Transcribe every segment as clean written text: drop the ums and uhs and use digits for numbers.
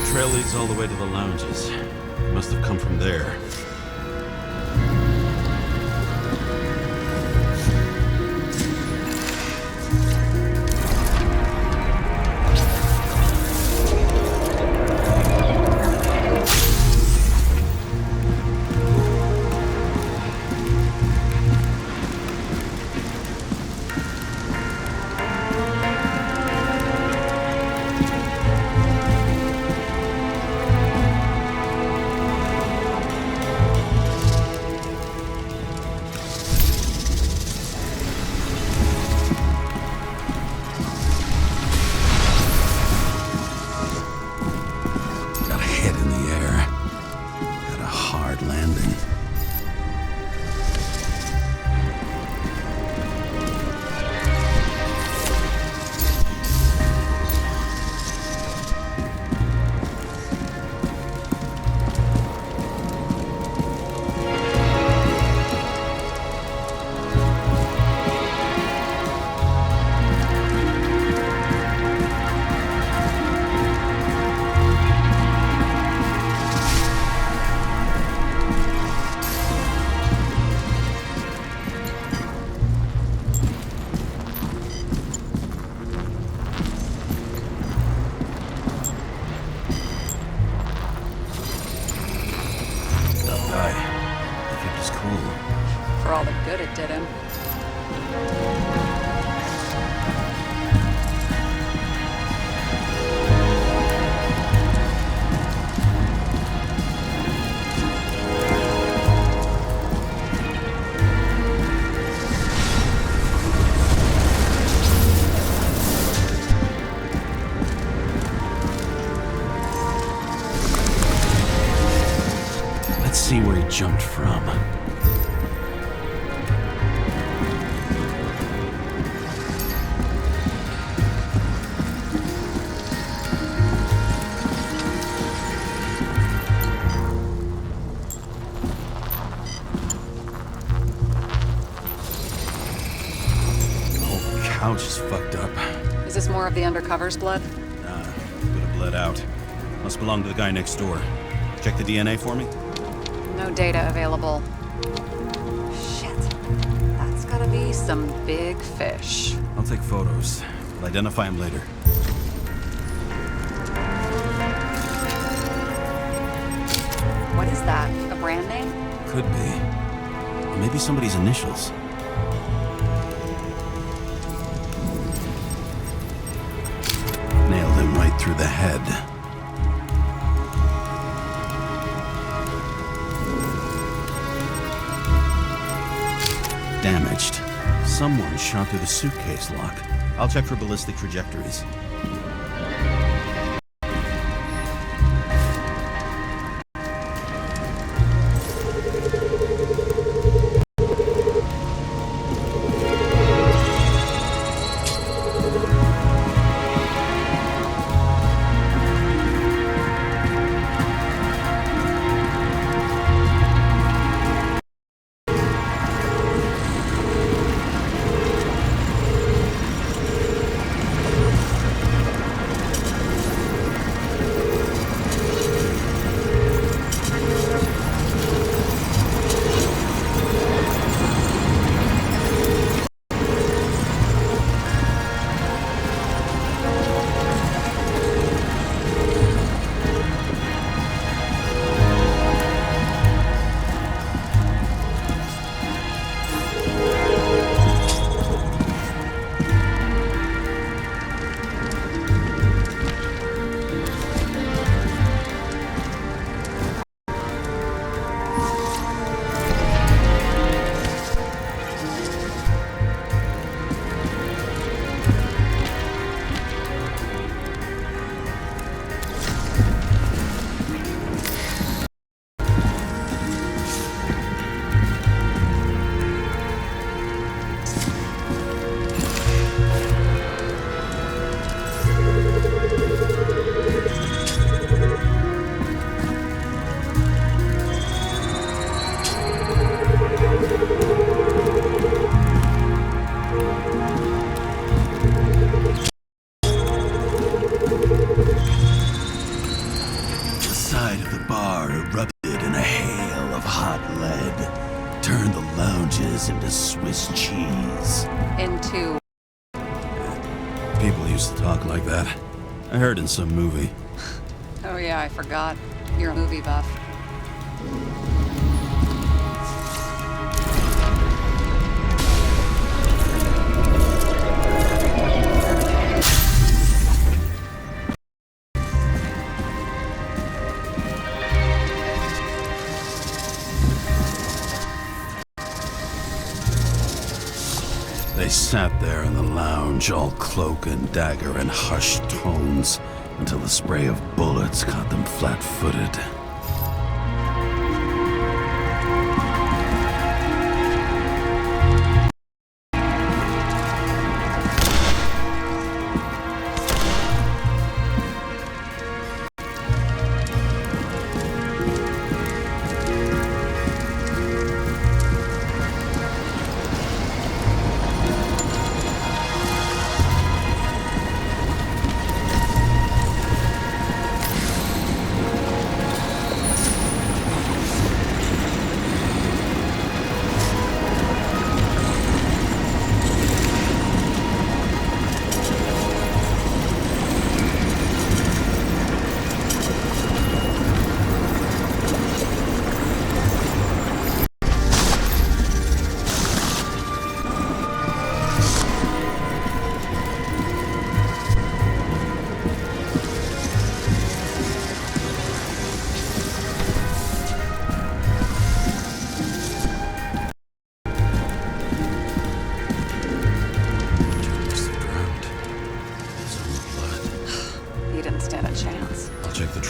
blood trail leads all the way to the lounges. It must have come from there. See where he jumped from. The whole couch is fucked up. Is this more of the undercover's blood? Nah, would have bled out. Must belong to the guy next door. Check the DNA for me. No data available. Shit. That's gotta be some big fish. I'll take photos. I'll identify him later. What is that? A brand name? Could be. Or maybe somebody's initials. Nailed him right through the head. Damaged. Someone shot through the suitcase lock. I'll check for ballistic trajectories. is into Swiss cheese. Into... People used to talk like that. I heard in some movie. Oh yeah, I forgot. You're a movie buff. They sat there in the lounge, all cloak and dagger and hushed tones, until the spray of bullets caught them flat-footed.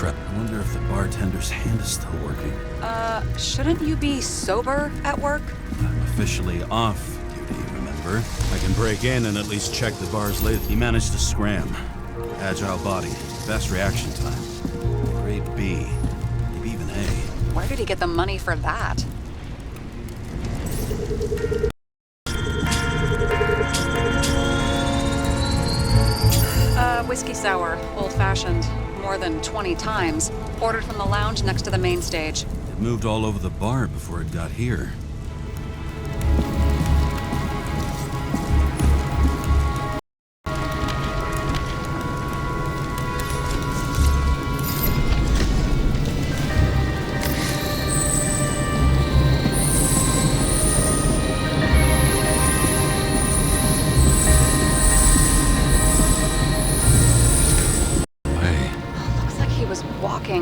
I wonder if the bartender's hand is still working. Shouldn't you be sober at work? I'm officially off duty, remember? I can break in and at least check the bar's lid. He managed to scram. Agile body, fast reaction time. Grade B, maybe even A. Where did he get the money for that? Whiskey sour, old-fashioned. More than 20 times. Ordered from the lounge next to the main stage. It moved all over the bar before it got here.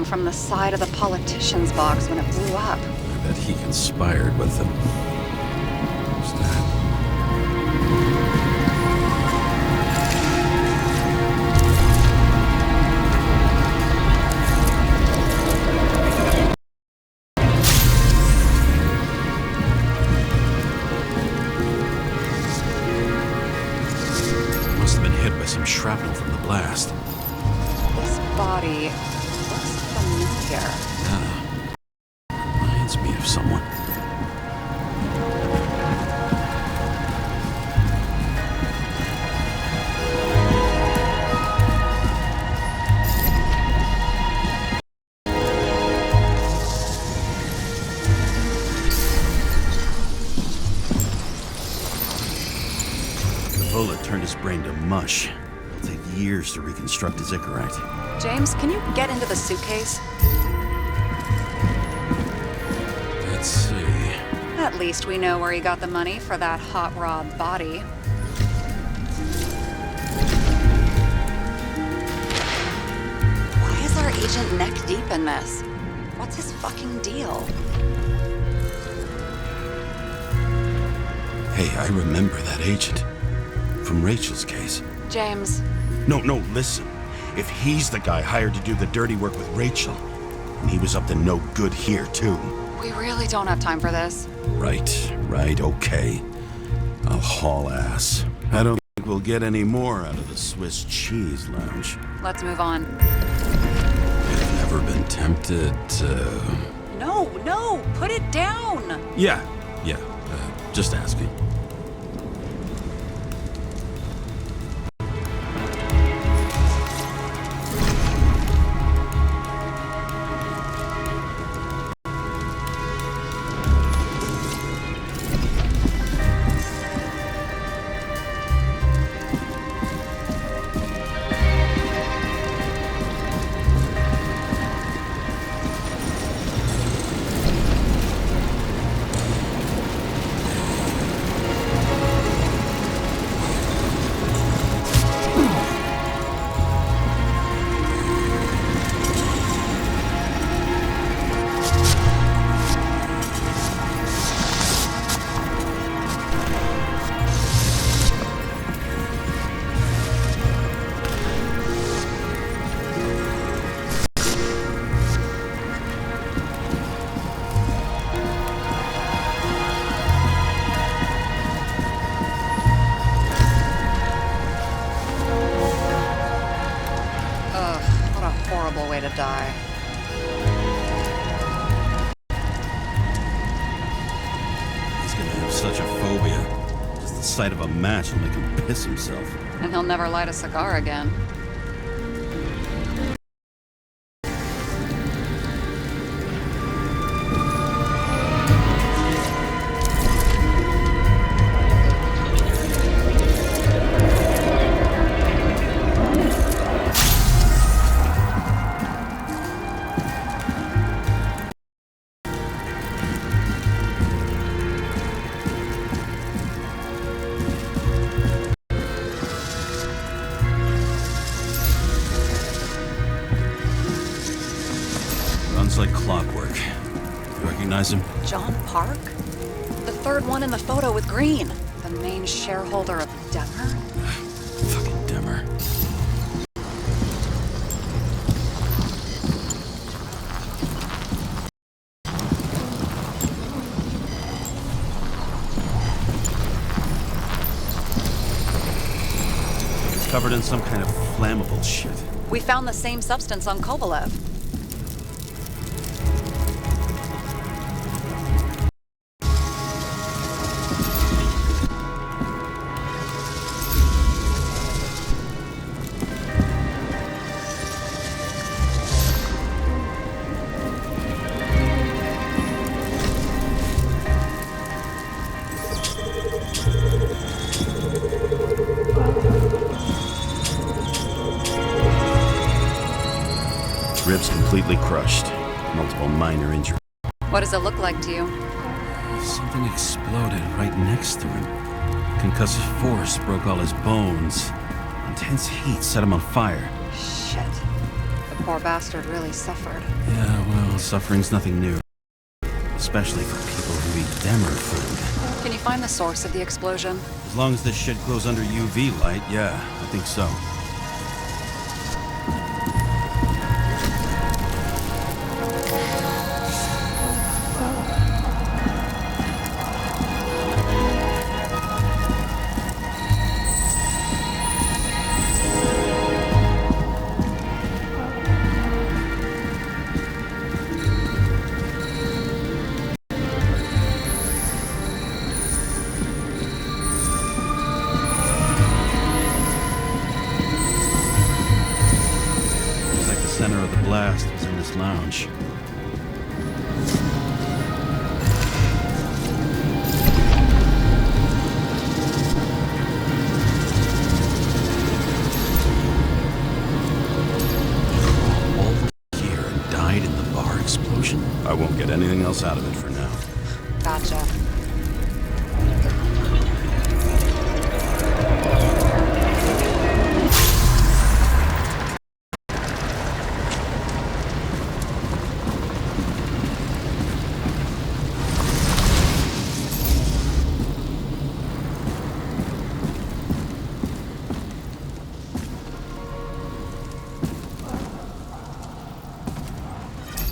From the side of the politician's box when it blew up. I bet he conspired with them. Who's that? Must have been hit by some shrapnel from the blast. This body... here. Reminds me of someone. The bullet turned his brain to mush. It'll take years to reconstruct his Icarite. James, can you get into the suitcase? Let's see. At least we know where he got the money for that hot rod body. Why is our agent neck deep in this? What's his fucking deal? Hey, I remember that agent. From Rachel's case. James. No, listen. If he's the guy hired to do the dirty work with Rachel, and he was up to no good here, too. We really don't have time for this. Right, okay. I'll haul ass. I don't think we'll get any more out of the Swiss cheese lounge. Let's move on. I've never been tempted to... No, put it down! Yeah, just asking. way to die. He's gonna have such a phobia. Just the sight of a match will make him piss himself. And he'll never light a cigar again. Like clockwork. You recognize him? John Park? The third one in the photo with green. The main shareholder of Denver? Fucking Demmer. It's covered in some kind of flammable shit. We found the same substance on Kovalev. Ribs completely crushed. Multiple minor injuries. What does it look like to you? Something exploded right next to him. Concussive force broke all his bones. Intense heat set him on fire. Shit. The poor bastard really suffered. Yeah, well, suffering's nothing new. Especially for people who eat Demmer food. Can you find the source of the explosion? As long as this shit glows under UV light, yeah, I think so. Center of the blast was in this lounge. All here and died in the bar explosion? I won't get anything else out of it for now. Gotcha.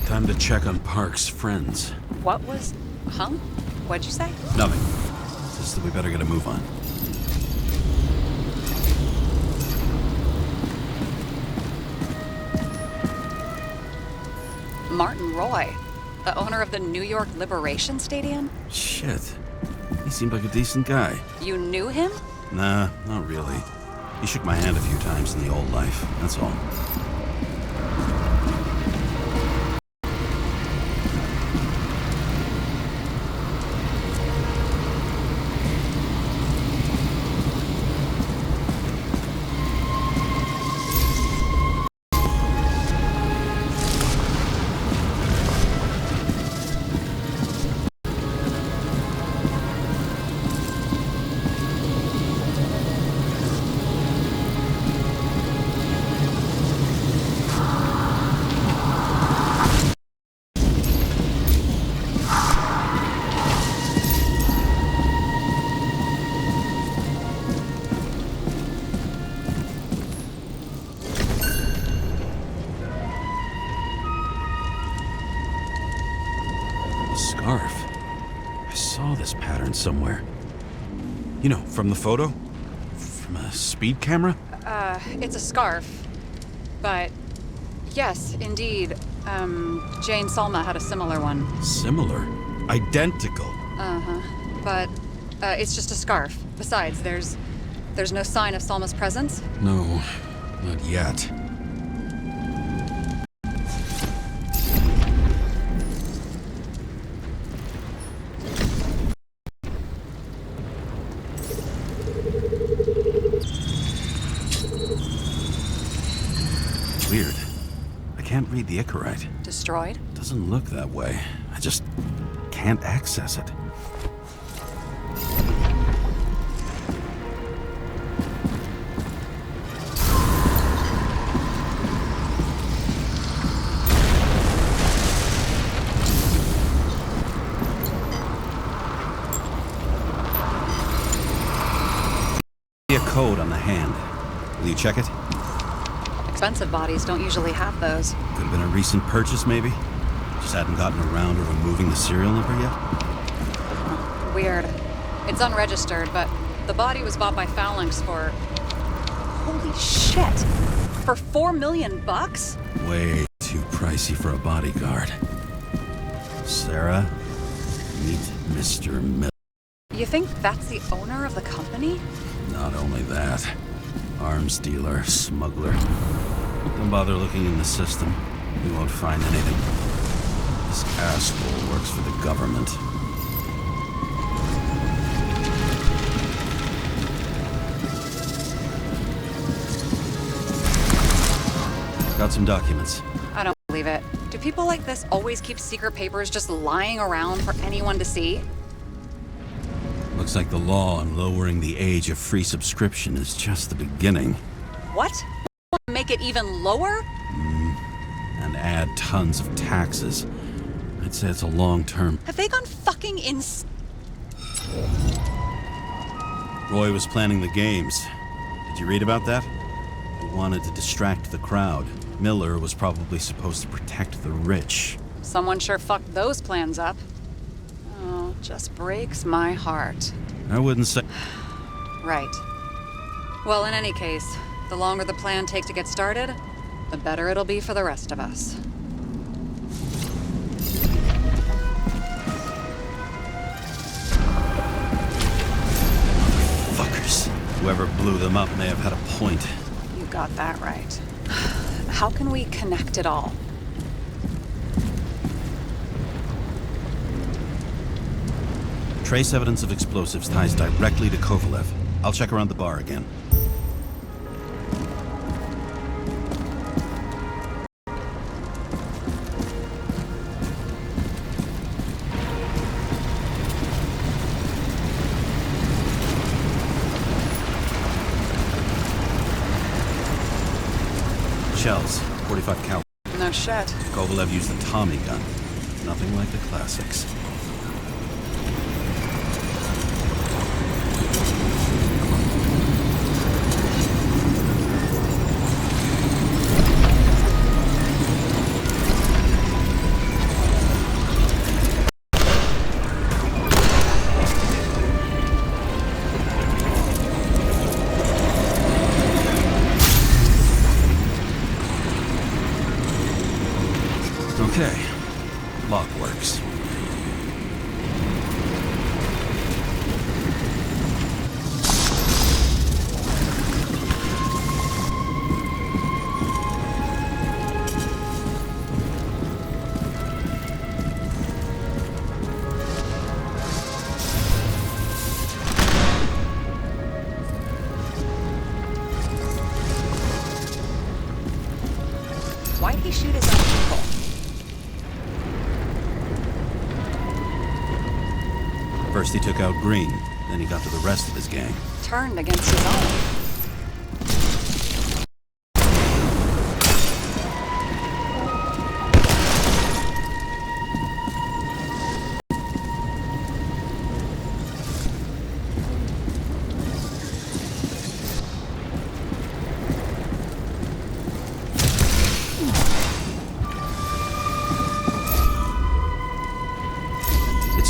Time to check on Park's friends. What was... Huh? What'd you say? Nothing. Just that we better get a move on. Martin Roy, the owner of the New York Liberation Stadium? Shit. He seemed like a decent guy. You knew him? Nah, not really. He shook my hand a few times in the old life, that's all. Scarf. I saw this pattern somewhere. You know, from the photo? From a speed camera? It's a scarf. But Yes, indeed. Jane Salma had a similar one. Similar? Identical? Uh-huh. But, it's just a scarf. Besides, there's no sign of Salma's presence? No, not yet. Weird. I can't read the Icarite. Destroyed? Doesn't look that way. I just can't access it. A code on the hand. Will you check it? Expensive bodies don't usually have those. Could have been a recent purchase, maybe? Just hadn't gotten around to removing the serial number yet? Weird. It's unregistered, but the body was bought by Phalanx for... Holy shit! For $4 million bucks? Way too pricey for a bodyguard. Sarah, meet Mr. Miller. You think that's the owner of the company? Not only that. Arms dealer, smuggler. Don't bother looking in the system. You won't find anything. This asshole works for the government. Got some documents. I don't believe it. Do people like this always keep secret papers just lying around for anyone to see? Looks like the law on lowering the age of free subscription is just the beginning. What? Want to make it even lower? And add tons of taxes. I'd say it's a long-term... Have they gone fucking Roy was planning the games. Did you read about that? He wanted to distract the crowd. Miller was probably supposed to protect the rich. Someone sure fucked those plans up. Oh, just breaks my heart. I wouldn't say... Right. Well, in any case, the longer the plan takes to get started, the better it'll be for the rest of us. Fuckers. Whoever blew them up may have had a point. You got that right. How can we connect it all? Trace evidence of explosives ties directly to Kovalev. I'll check around the bar again. Shells, 45 cal. No shit. Kovalev used a Tommy gun. Nothing like the classics. Okay, lock works. Why'd he shoot his own people? First he took out Green, then he got to the rest of his gang. Turned against his own.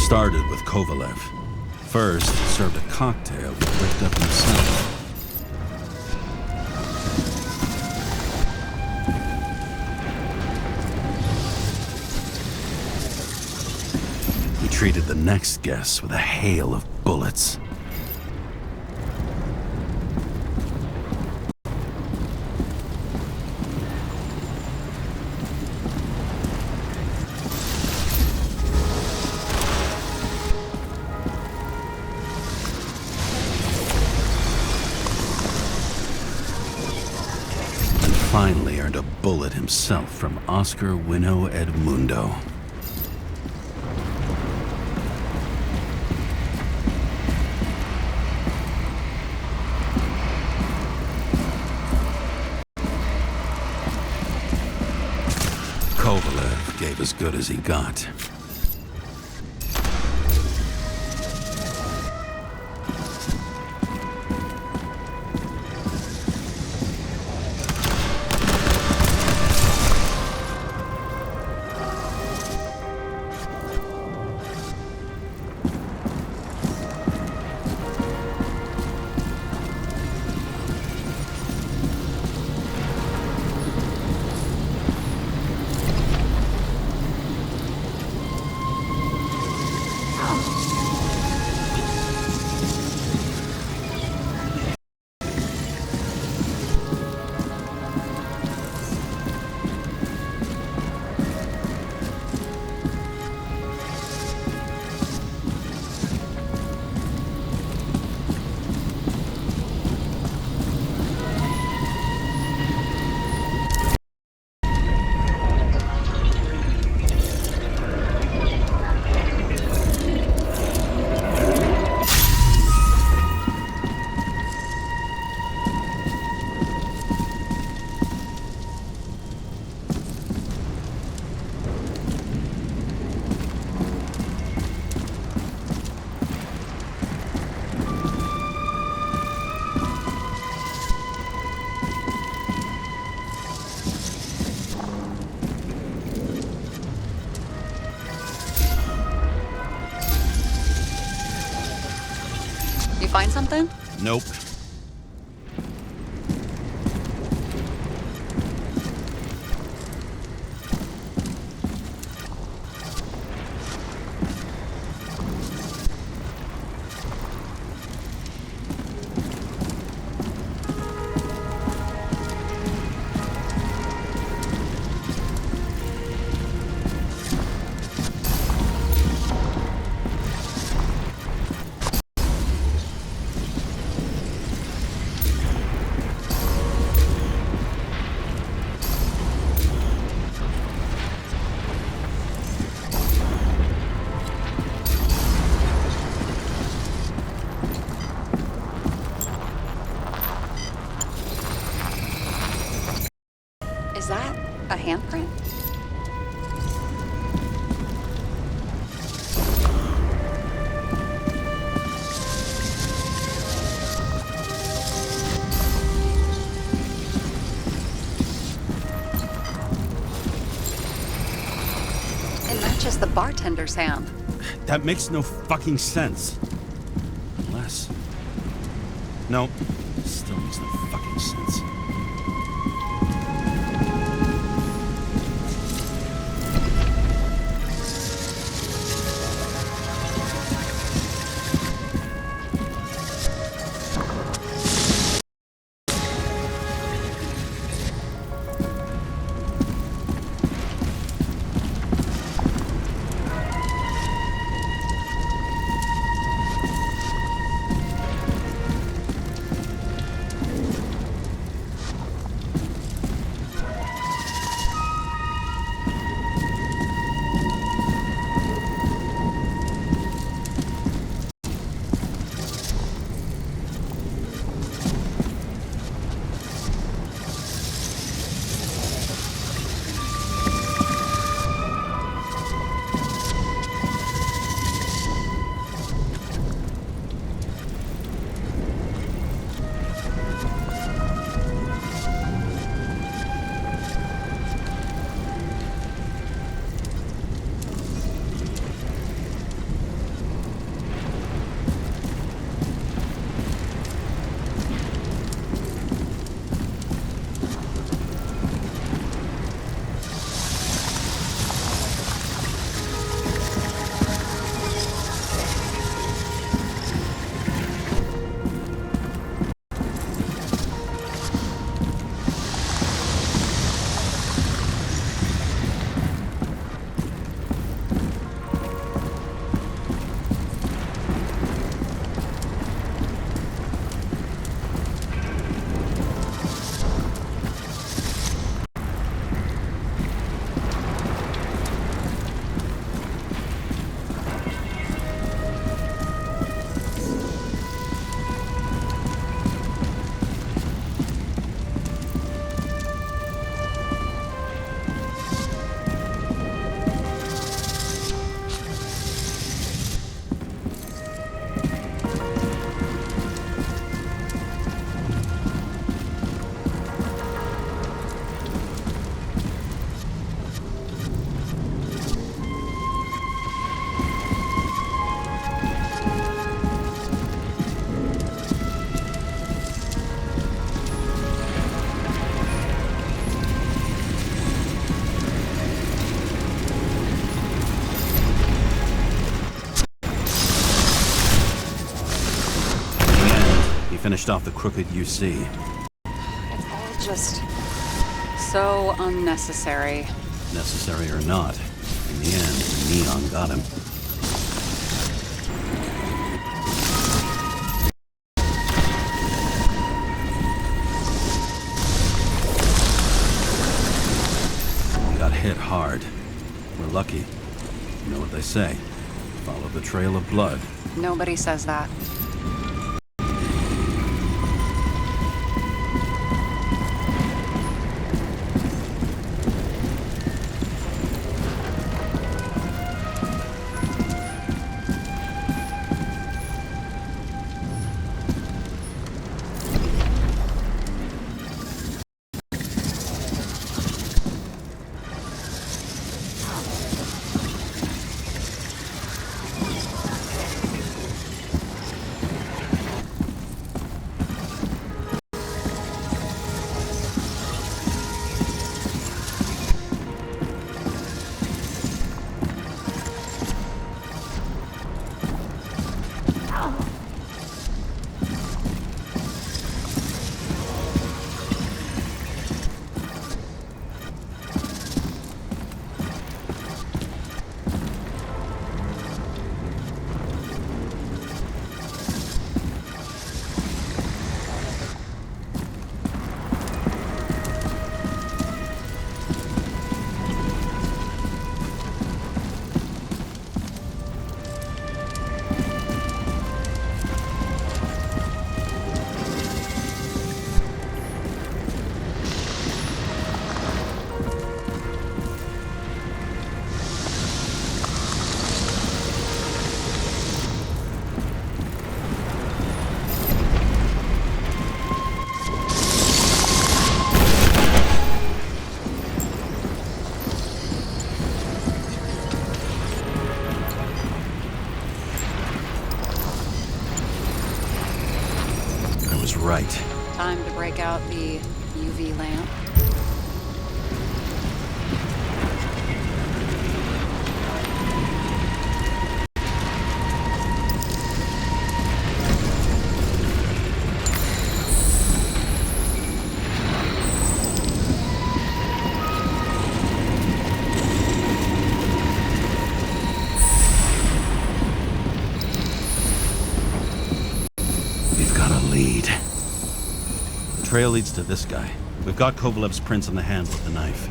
Started with Kovalev. First, served a cocktail he whipped up himself. treated the next guest with a hail of bullets. Finally earned a bullet himself from Oscar Winnow Edmundo. Kovalev gave as good as he got. Find something? Nope. Is that a handprint? It matches the bartender's hand. That makes no fucking sense. Unless... No, still makes no fucking sense. finished off the crooked UC. It's all just so unnecessary. Necessary or not, in the end, the neon got him. He got hit hard. We're lucky. You know what they say. Follow the trail of blood. Nobody says that. Right. Time to break out the UV lamp. We've got a lead. Trail leads to this guy. We've got Kovalev's prints on the handle of the knife.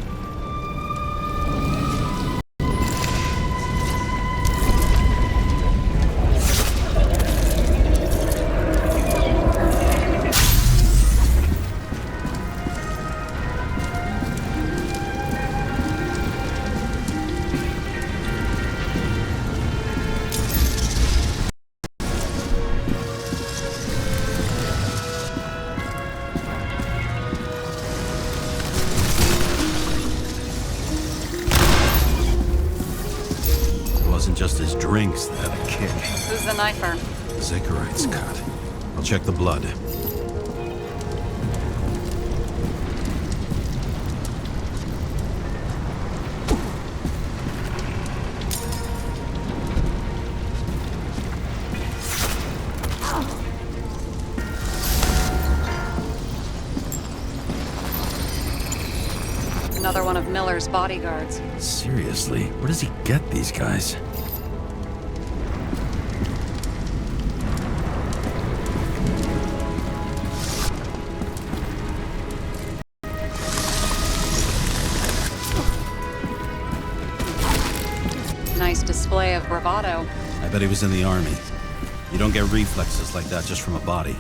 Just his drinks that had a kick. Who's the knifer? Zacharites cut. I'll check the blood. Another one of Miller's bodyguards. Seriously, where does he get these guys? Nice display of bravado. I bet he was in the army. You don't get reflexes like that just from a body.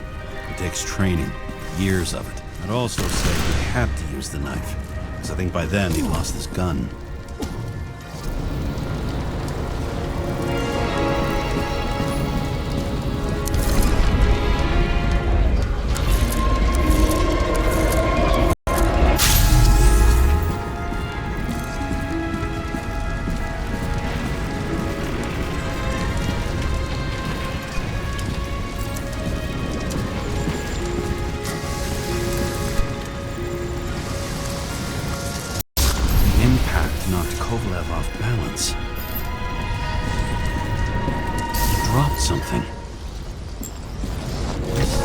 It takes training, years of it. I'd also say he had to use the knife, because I think by then he'd lost his gun. Knocked Kovalev off balance. He dropped something.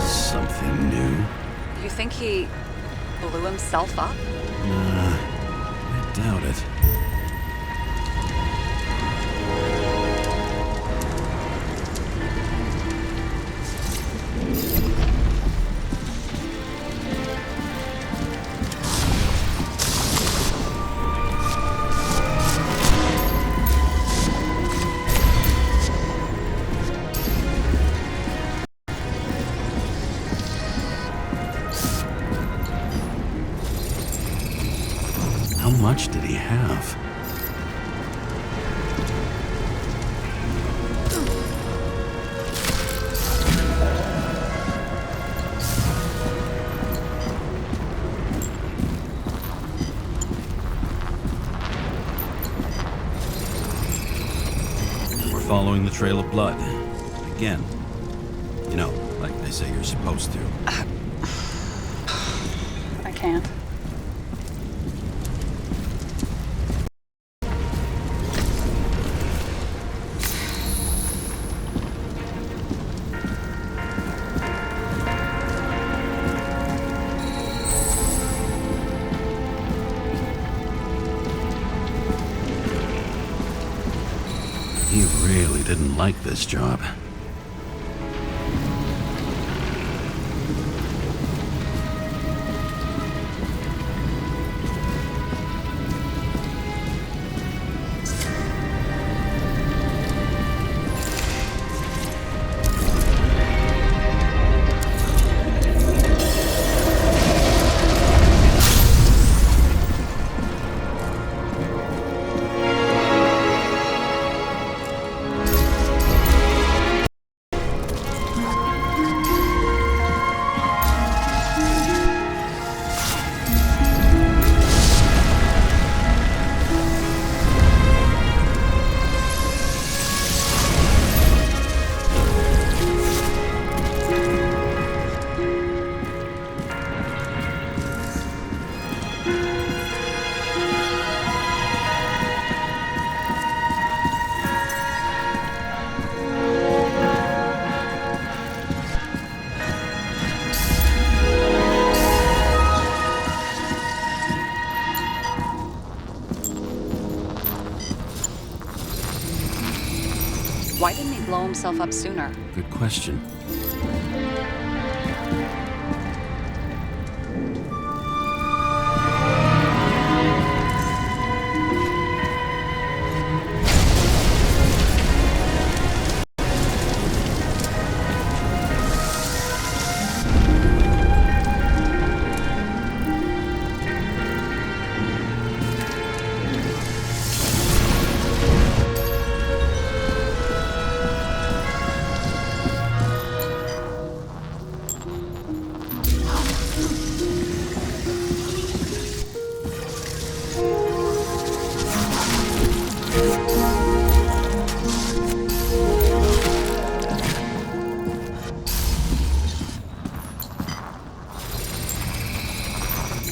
Something think he blew himself up? I doubt it. How much did he have? We're following the trail of blood. Again. You know, like they say you're supposed to. I can't. He really didn't like this job. Why didn't he blow himself up sooner? Good question.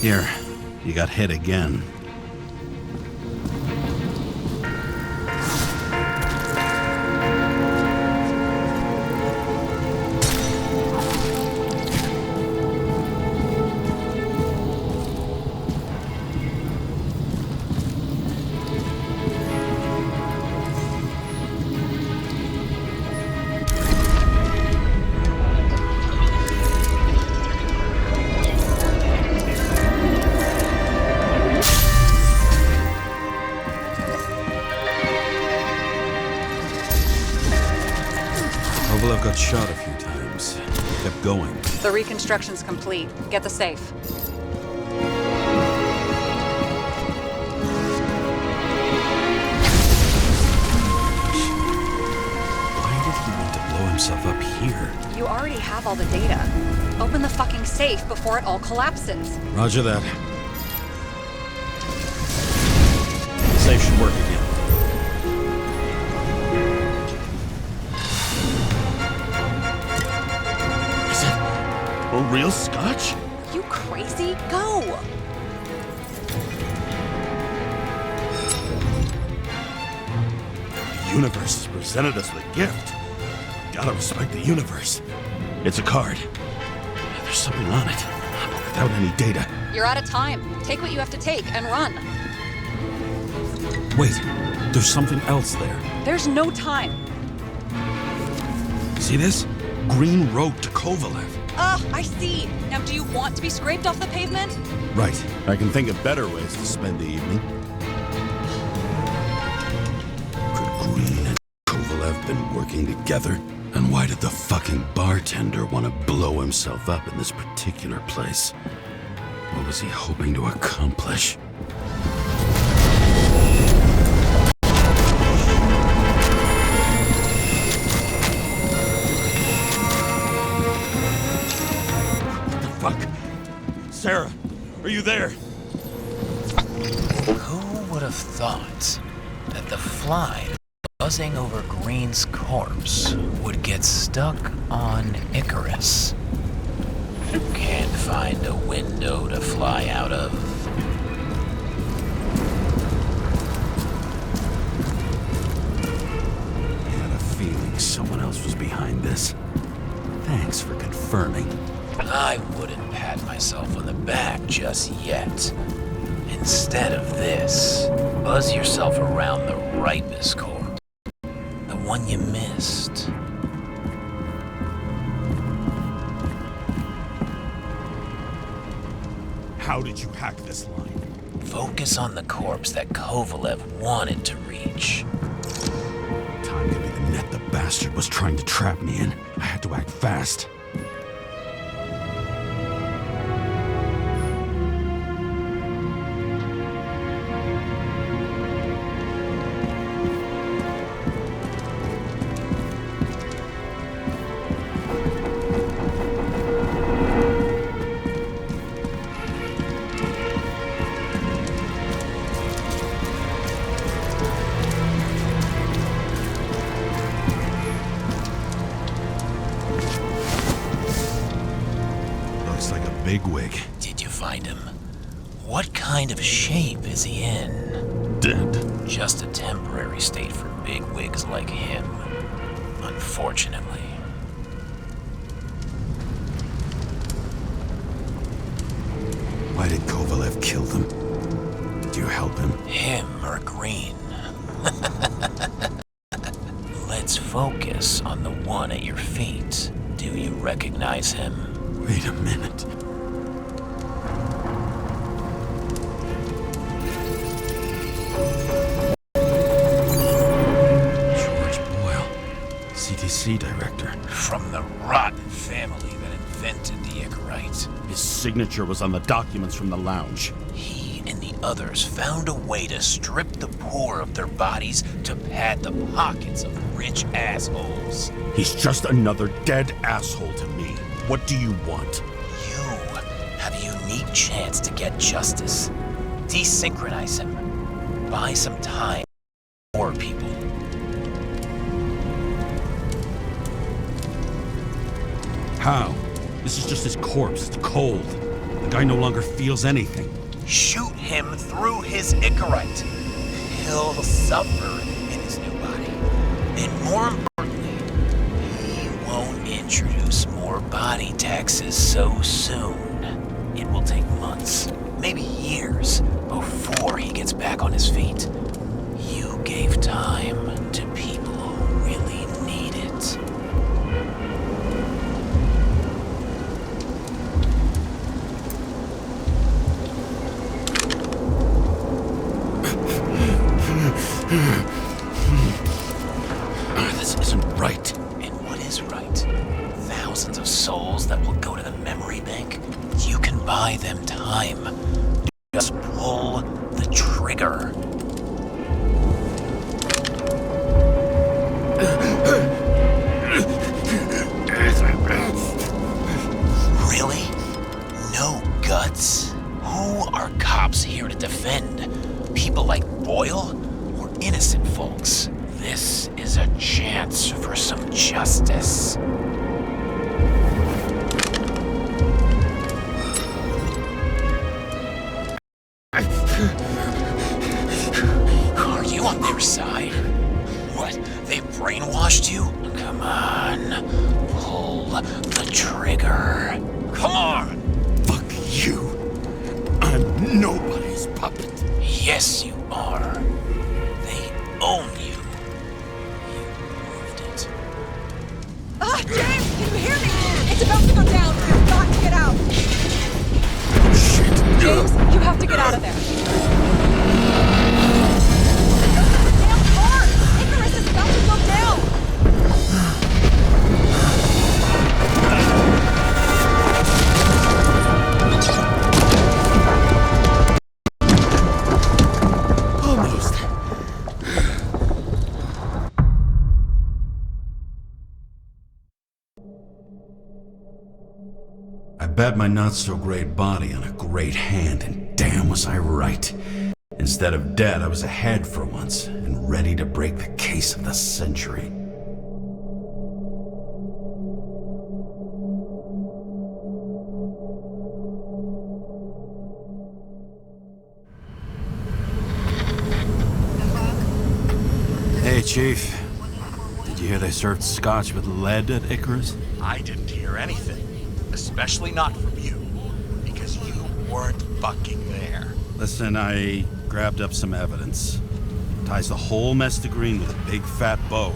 Here, you got hit again. I've got shot a few times. Kept going. The reconstruction's complete. Get the safe. Why did he want to blow himself up here? You already have all the data. Open the fucking safe before it all collapses. Roger that. Safe should work again. A real scotch? You crazy? Go! The universe has presented us with a gift. Gotta respect the universe. It's a card. There's something on it. without any data. You're out of time. Take what you have to take and run. Wait, there's something else there. There's no time. See this? Green road to Kovalev. Ah, I see. Now, do you want to be scraped off the pavement? Right. I can think of better ways to spend the evening. Could Green and Kovalev been working together? And why did the fucking bartender want to blow himself up in this particular place? What was he hoping to accomplish? Fuck. Sarah, are you there? Who would have thought that the fly buzzing over Green's corpse would get stuck on Icarus? Can't find a window to fly out of. I had a feeling someone else was behind this. Thanks for confirming. I wouldn't pat myself on the back just yet. Instead of this, buzz yourself around the ripest corpse. The one you missed. How did you hack this line? Focus on the corpse that Kovalev wanted to reach. Time could be the net the bastard was trying to trap me in. I had to act fast. Bigwig. Did you find him? What kind of shape is he in? Dead. Just a temporary state for bigwigs like him, unfortunately. Why did Kovalev kill them? Did you help him? Him or Green? Let's focus on the one at your feet. Do you recognize him? Wait a minute. CTC director. From the rotten family that invented the Icarite. His signature was on the documents from the lounge. He and the others found a way to strip the poor of their bodies to pad the pockets of rich assholes. He's just another dead asshole to me. What do you want? You have a unique chance to get justice. Desynchronize him. Buy some time for people. How? This is just his corpse. It's cold. The guy no longer feels anything. Shoot him through his Icarite. He'll suffer in his new body. And more importantly, he won't introduce more body taxes so soon. It will take months, maybe years, before he gets back on his feet. You gave time to people who really need it. This isn't right. And what is right? Thousands of souls that will go to the memory bank? You can buy them time. Just pull the trigger. Really? No guts? Who are cops here to defend? People like Boyle? Or innocent folks? This is a chance for some justice. Are you on their side? What? They brainwashed you? Come on. Pull the trigger. Come on! Fuck you. I'm nobody's puppet. Yes, you are. They own you. You proved it. Ah, James, can you hear me? It's about to go down. You've got to get out. Shit. James, you have to get out of there. Damn car! Icarus is about to go down. Almost. I bet my not-so-great body on a great hand, and damn was I right. Instead of dead, I was ahead for once, and ready to break the case of the century. Hey, Chief. Did you hear they served scotch with lead at Icarus? I didn't hear anything. Especially not from you. Because you weren't fucking there. Listen, I grabbed up some evidence. Ties the whole mess to green with a big fat bow.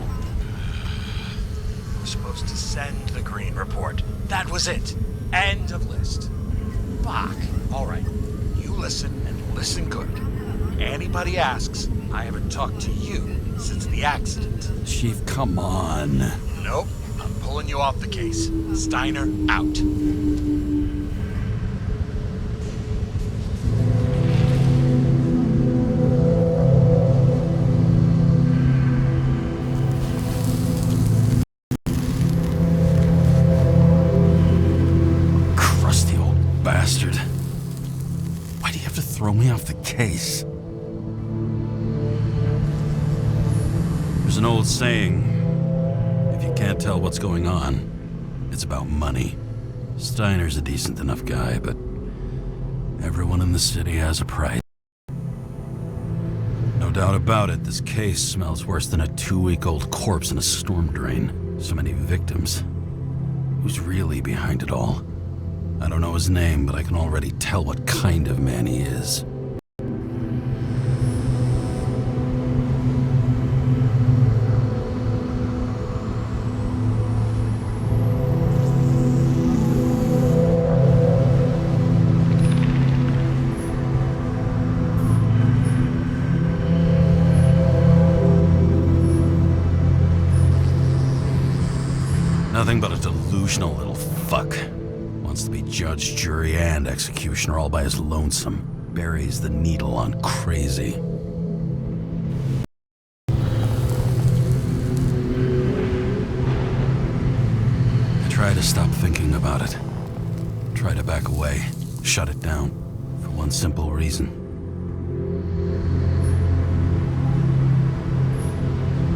We're supposed to send the green report. That was it. End of list. Fuck. Alright. You listen and listen good. Anybody asks, I haven't talked to you since the accident. Chief, come on. Nope. I'm pulling you off the case. Steiner out. Crusty old bastard. Why do you have to throw me off the case? There's an old saying, if you can't tell what's going on, it's about money. Steiner's a decent enough guy, but everyone in the city has a price. No doubt about it, this case smells worse than a 2-week-old corpse in a storm drain. So many victims. Who's really behind it all? I don't know his name, but I can already tell what kind of man he is. Nothing but a delusional little fuck. Wants to be judge, jury, and executioner all by his lonesome. Buries the needle on crazy. I try to stop thinking about it. Try to back away. Shut it down. For one simple reason.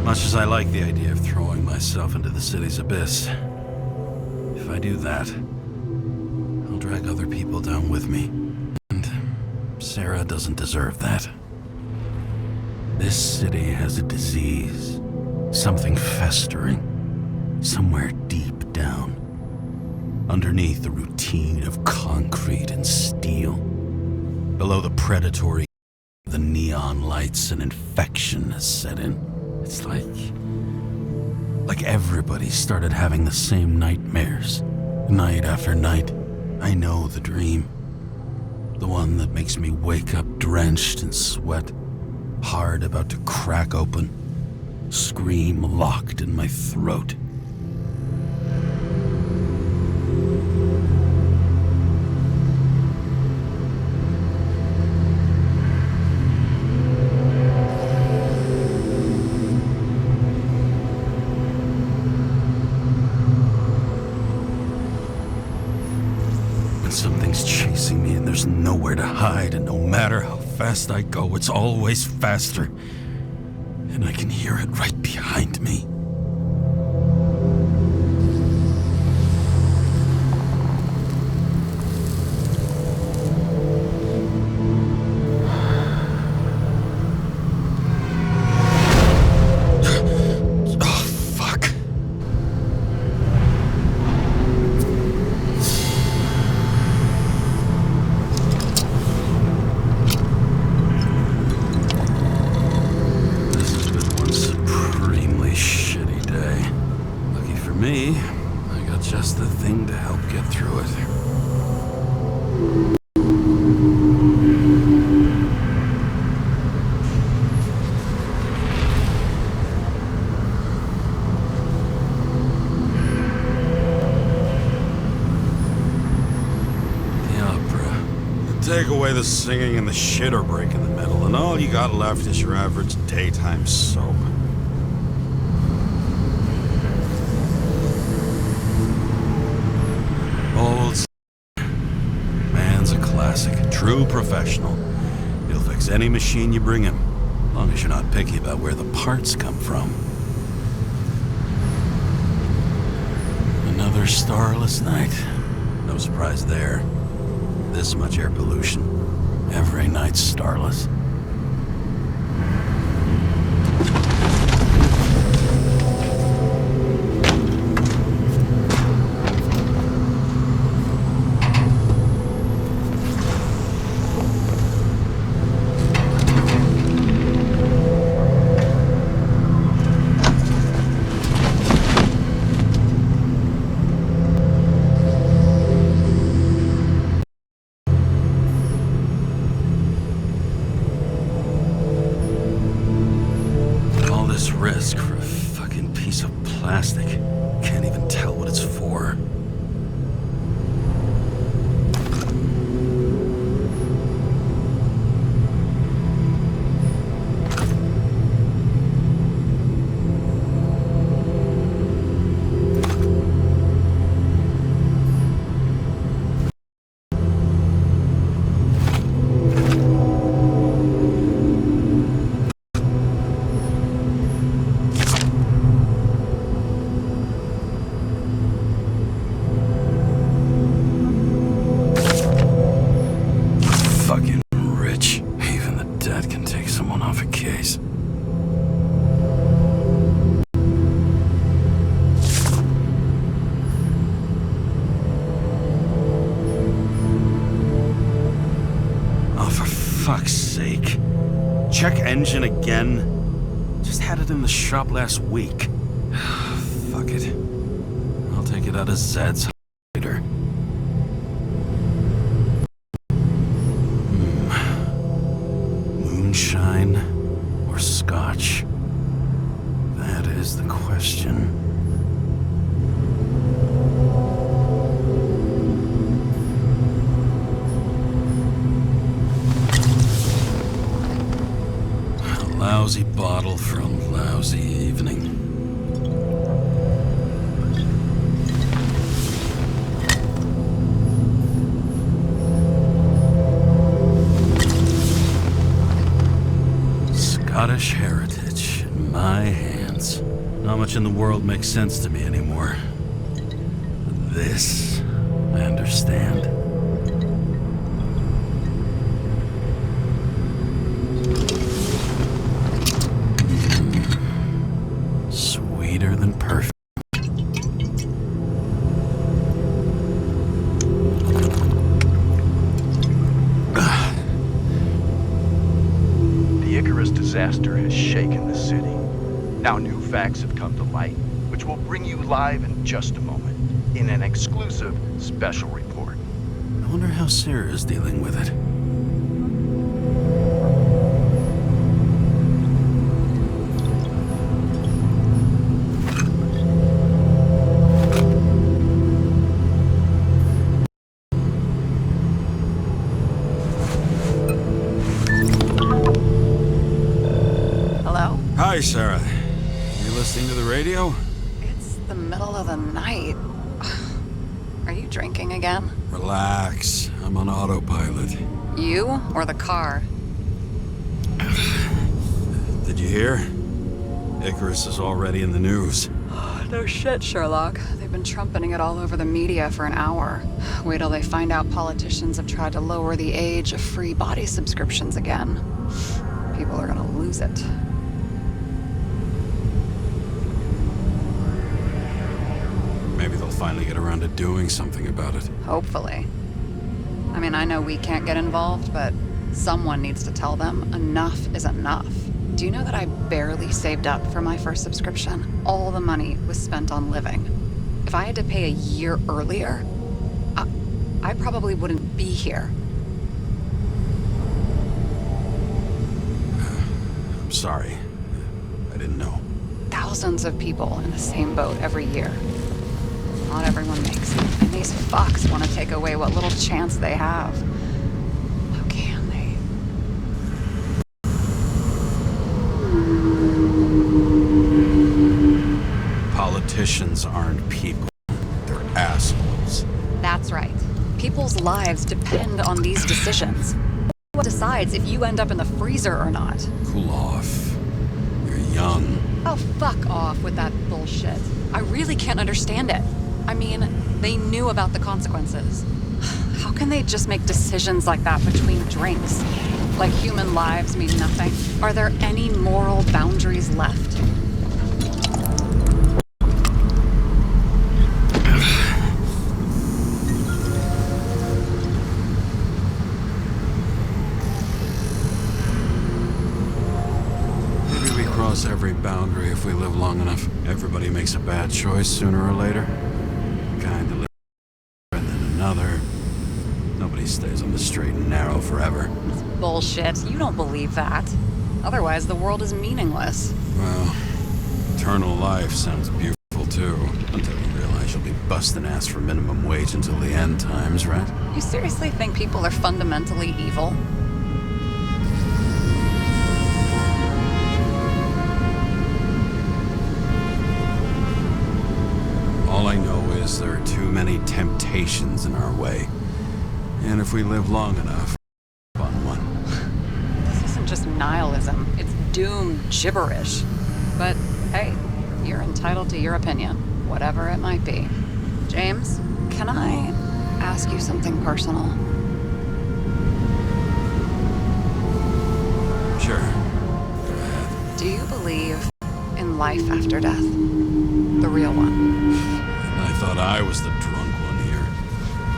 Much as I like the idea of throwing myself into the city's abyss, if I do that, I'll drag other people down with me. And Sarah doesn't deserve that. This city has a disease, something festering, somewhere deep down, underneath the routine of concrete and steel, below the predatory, the neon lights, an infection has set in. It's like everybody started having the same nightmares, night after night. I know the dream. The one that makes me wake up drenched in sweat, heart about to crack open, scream locked in my throat. Something's chasing me and there's nowhere to hide, and no matter how fast I go, it's always faster. And I can hear it right behind me. Take away the singing and the shit or break in the middle, and all you got left is your average daytime soap. Old man's a classic, true professional. He'll fix any machine you bring him, as long as you're not picky about where the parts come from. Another starless night. No surprise there. This much air pollution. Every night's starless. Risk for a fucking piece of plastic. Can't even tell what it's for. Fuck's sake. Check engine again? Just had it in the shop last week. Fuck it. I'll take it out of Zed's later. Moonshine or scotch? That is the question. Lousy bottle for a lousy evening. Scottish heritage in my hands. Not much in the world makes sense to me anymore. This, I understand. Sweeter than perfect. The Icarus disaster has shaken the city. Now new facts have come to light, which will bring you live in just a moment, in an exclusive special report. I wonder how Sarah is dealing with it. Hi, Sarah. You listening to the radio? It's the middle of the night. Are you drinking again? Relax. I'm on autopilot. You or the car? Did you hear? Icarus is already in the news. No shit, Sherlock. They've been trumpeting it all over the media for an hour. Wait till they find out politicians have tried to lower the age of free body subscriptions again. People are gonna lose it. Maybe they'll finally get around to doing something about it. Hopefully. I mean, I know we can't get involved, but someone needs to tell them enough is enough. Do you know that I barely saved up for my first subscription? All the money was spent on living. If I had to pay a year earlier, I probably wouldn't be here. I'm sorry. I didn't know. Thousands of people in the same boat every year. Not everyone makes it, and these fucks want to take away what little chance they have. Politicians aren't people. They're assholes. That's right. People's lives depend on these decisions. What decides if you end up in the freezer or not? Cool off. You're young. Oh, fuck off with that bullshit. I really can't understand it. I mean, they knew about the consequences. How can they just make decisions like that between drinks? Like human lives mean nothing? Are there any moral boundaries left? Maybe we cross every boundary if we live long enough. Everybody makes a bad choice sooner or later. Kind of live and then another. Nobody stays on the straight and narrow forever. Bullshit. You don't believe that. Otherwise, the world is meaningless. Well, eternal life sounds beautiful too. Until you realize you'll be busting ass for minimum wage until the end times, right? You seriously think people are fundamentally evil? All I know is there are too many temptations in our way. And if we live long enough, on one. This isn't just nihilism. It's doom gibberish. But hey, you're entitled to your opinion, whatever it might be. James, can I ask you something personal? Sure. Do you believe in life after death? The real one? I thought I was the drunk one here.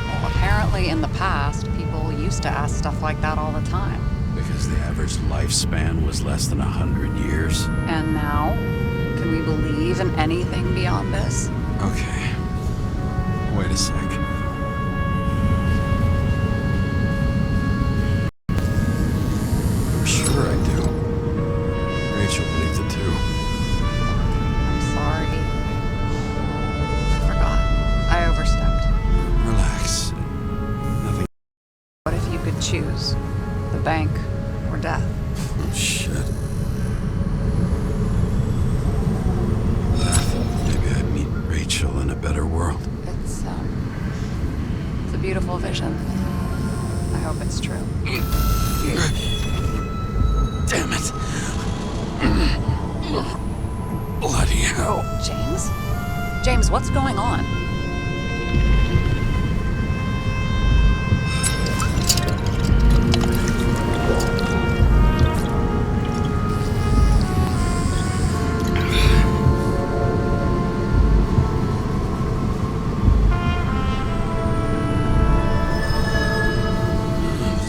Well, apparently in the past, people used to ask stuff like that all the time. Because the average lifespan was less than 100 years. And now? Can we believe in anything beyond this? Okay. Wait a sec. I'm sure I do. Rachel believes it too. I'm sorry. I forgot. I overstepped. Relax. Nothing. What if you could choose? The bank or death? Oh, shit. Maybe I'd meet Rachel in a better world. It's a beautiful vision. I hope it's true. Damn it. Bloody hell. James? James, what's going on?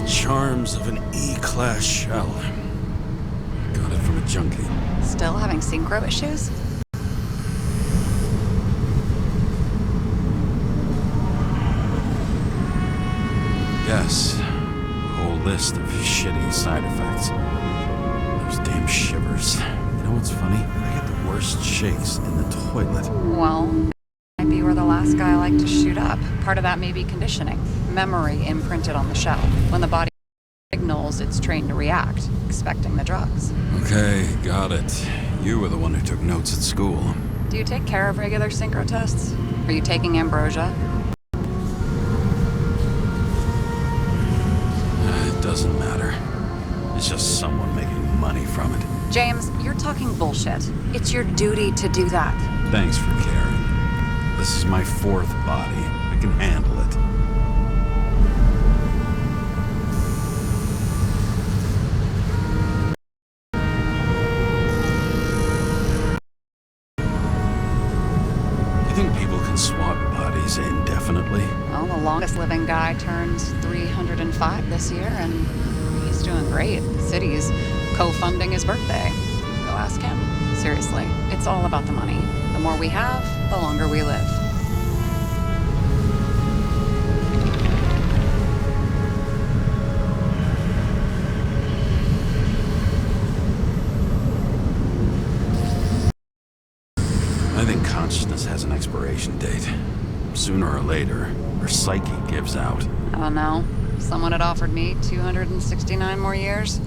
Charms of an E-class shell. Got it from a junkie. Still having synchro issues? Yes. A whole list of shitty side effects. Those damn shivers. You know what's funny? I get the worst shakes in the toilet. Well, might be where the last guy liked to shoot up. Part of that may be conditioning. Memory imprinted on the shell. When the body signals, it's trained to react, expecting the drugs. Okay, got it. You were the one who took notes at school. Do you take care of regular synchro tests? Are you taking ambrosia? It doesn't matter. It's just someone making money from it. James, you're talking bullshit. It's your duty to do that. Thanks for caring. This is my fourth body. I can handle it. You think people can swap bodies indefinitely? Well, the longest living guy turns 305 this year, and he's doing great. The city's co-funding his birthday. Go ask him. Seriously, it's all about the money. The more we have, the longer we live. I think consciousness has an expiration date. Sooner or later, our psyche gives out. I don't know. If someone had offered me 269 more years,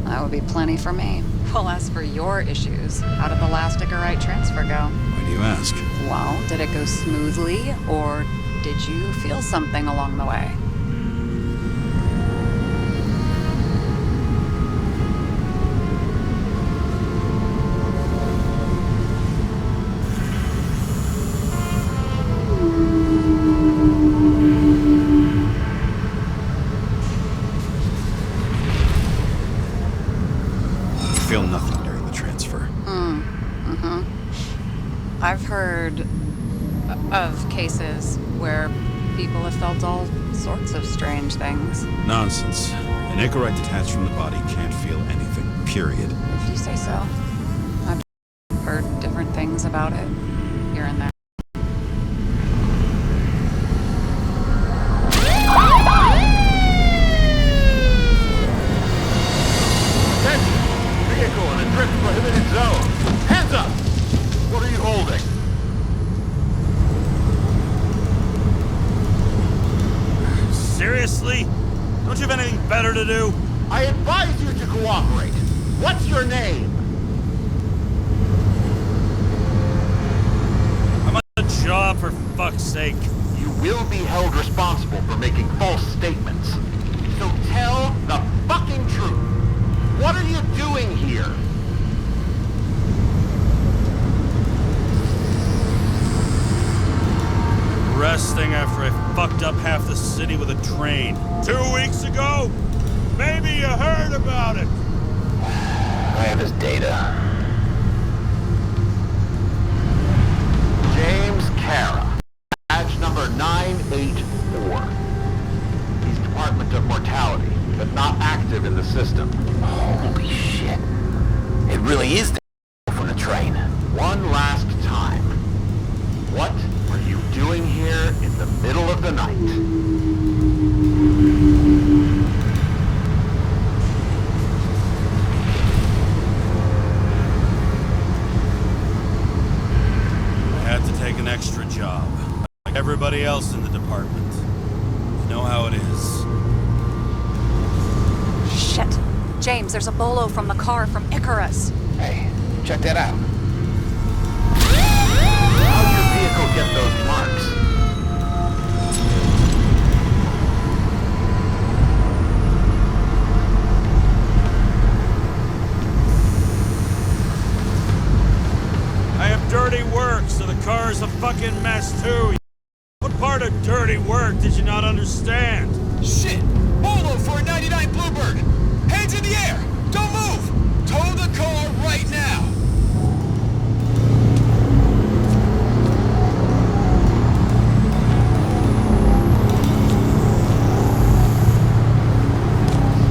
that would be plenty for me. Well, as for your issues, how did the last Icarite transfer go? Why do do you ask? Well, did it go smoothly, or did you feel something along the way? Feel nothing during the transfer. I've heard of cases where people have felt all sorts of strange things. Nonsense. An ichorite detached from the body can't feel anything, period. If you say so. I've heard different things about it, here and there. Vehicle in a trip prohibited zone. Hands up! What are you holding? Seriously? Don't you have anything better to do? I advise you to cooperate. What's your name? I'm on a job, for fuck's sake. You will be held responsible for making false statements. So tell the fucking truth. What are you doing here? Resting after I fucked up half the city with a train. 2 weeks ago? Maybe you heard about it. I have his data. James Kara. Badge number 984. He's Department of Mortality, but not active in the system. Holy shit. It really is the from the train. One last time. What are you doing here in the middle of the night? I had to take an extra job. Like everybody else in the department. You know how it is. Shit. James, there's a bolo from the car from Icarus. Hey, check that out. How'd your vehicle get those marks? I have dirty work, so the car's a fucking mess too. What part of dirty work did you not understand? Shit! Bolo for a 99 Bluebird! Hands in the air! Don't move! Tow the car right now!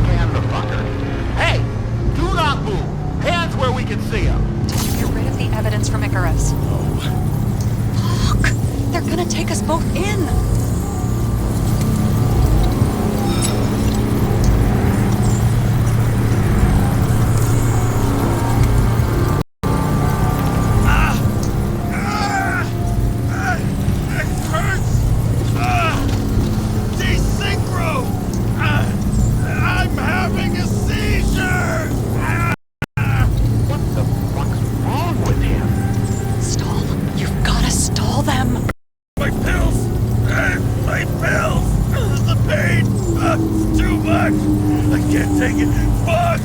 Scan the fucker. Hey! Do not move! Hands where we can see him! Did you get rid of the evidence from Icarus? Fuck! They're gonna take us both in! What the fuck's wrong with him? Stall. You've gotta stall them! My pills! My pills! The pain! It's too much! I can't take it! Fuck!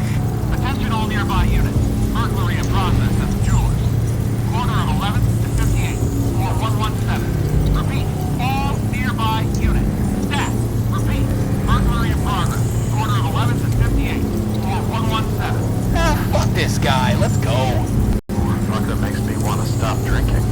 Attention all nearby units. Burglary in process at the Jewelers. Corner of 11th and 58, floor 117. Repeat, all nearby units. Stat. Repeat, burglary in progress. Corner of 11th and 58, floor 117. Ah, fuck this guy. Let's go. Motherfucker makes me want to stop drinking.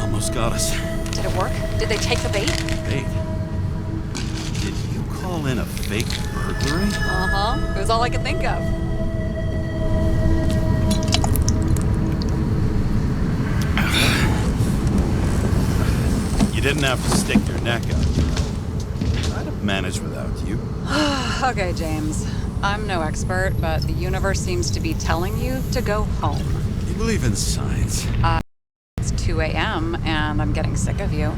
Almost got us. Did it work? Did they take the bait? Fake? Did you call in a fake burglary? Uh-huh. It was all I could think of. You didn't have to stick your neck out. I'd have managed without you. Okay, James. I'm no expert, but the universe seems to be telling you to go home. You believe in science? It's 2 a.m. and I'm getting sick of you.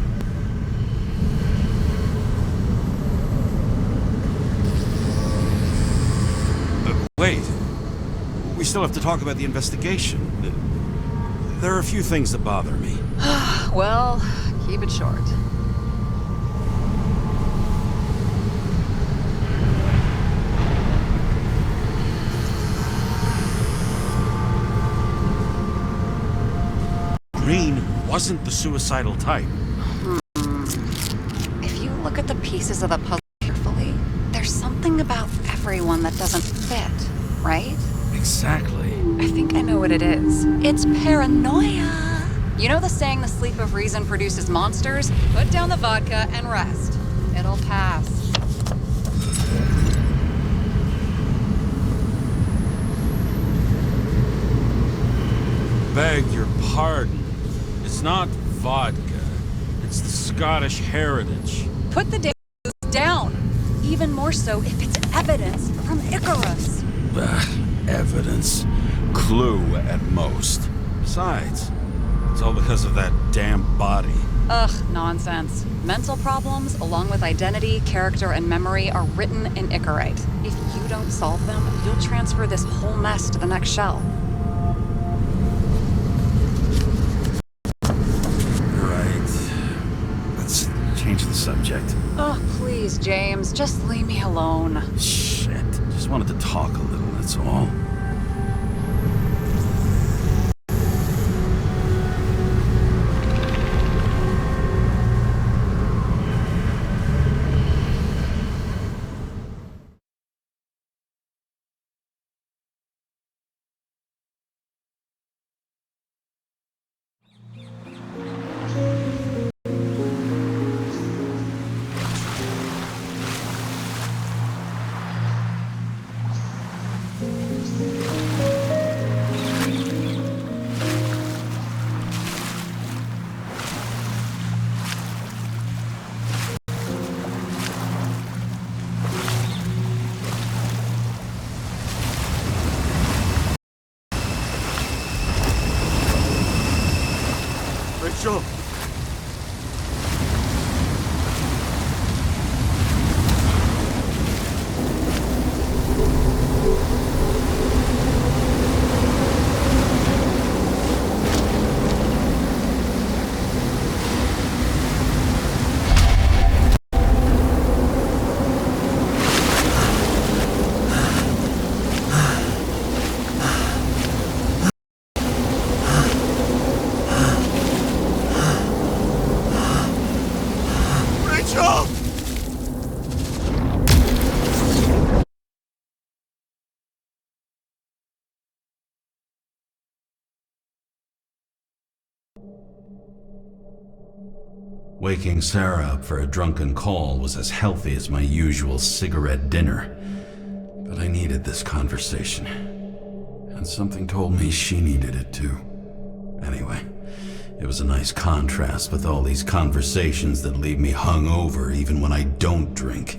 Wait. We still have to talk about the investigation. There are a few things that bother me. Well, keep it short. Green wasn't the suicidal type. If you look at the pieces of the puzzle carefully, there's something about everyone that doesn't fit, right? Exactly. I think I know what it is. It's paranoia. You know the saying, the sleep of reason produces monsters? Put down the vodka and rest. It'll pass. Beg your pardon. It's not vodka. It's the Scottish heritage. Put the damn booze down. Even more so if it's evidence from Icarus. Evidence. Clue at most. Besides, it's all because of that damn body. Ugh, nonsense. Mental problems, along with identity, character, and memory, are written in Icarite. If you don't solve them, you'll transfer this whole mess to the next shell. Right. Let's change the subject. Oh, please, James, just leave me alone. Shit. Just wanted to talk a little, that's all. Rachel! Waking Sarah up for a drunken call was as healthy as my usual cigarette dinner. But I needed this conversation. And something told me she needed it too. Anyway, it was a nice contrast with all these conversations that leave me hungover even when I don't drink.